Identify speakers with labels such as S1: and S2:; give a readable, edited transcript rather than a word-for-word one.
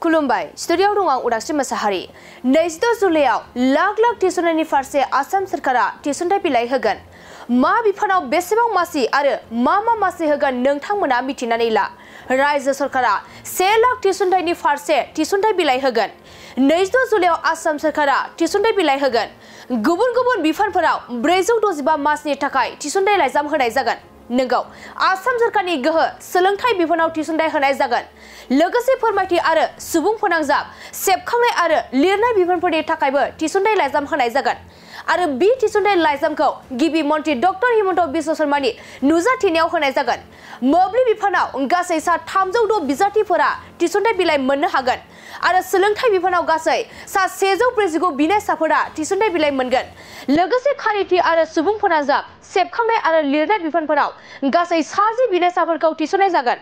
S1: खुलुमबाय स्टुडियाव दं आं उदांस्रि मोसाहारि 22 जुलाइआव लाख लाख टिउसननि फारसे आसाम सरकारा टिउसनथाइ बिलाइ होगोन मा बिफानाव बेसेबां मासि आरो मा मासि होगोन नोंथांमोना मिथिनानै ला राज्य सरकारा 1 लाख टिउसनथाइनि फारसे टिउसनथाइ बिलाइ होगोन 22 जुलाइआव आसाम सरकारा टिउसनथाइ बिलाइ होगोन गुबुन गुबुन बिफानफोराव 465 मासनि थाखाय टिउसनथाइ लाइजाम होनाय जागोन नंगौ आसाम सरकारनि गोहो सोलोंथाइ बिफानाव टिउसनथाइ होनाय जागोन लोगोसे फोरमायथि आरो सुबुं फोनांजाब सेबखांनाय आरो लिरनाय बिफानफोरनि थाखायबो टिउसनथाइ लाइजाम होनाय जागोन आरो बे टिउसनथाइ लाइजामखौ गिबि मन्त्रि डक्टर हिमन्त बिश्व शर्मानि नुजाथिनायाव होनाय जागोन मोब्लिब बिफानाव गासै सा 306 बिजाथिफोरा टिउसनथाइ बिलाइ मोननो हागोन आरो सोलोंथाइ बिफानाव गासै सा 149 बिनायसाफोरा टिउसनथाइ बिलाइ मोनगोन लोगोसे खारिथि आरो सुबुं फोनांजाब सेबखांनाय आरो लिरनाय बिफानफोराव गासै 10 बिनायसाफोरखौ थिसननाय जागोन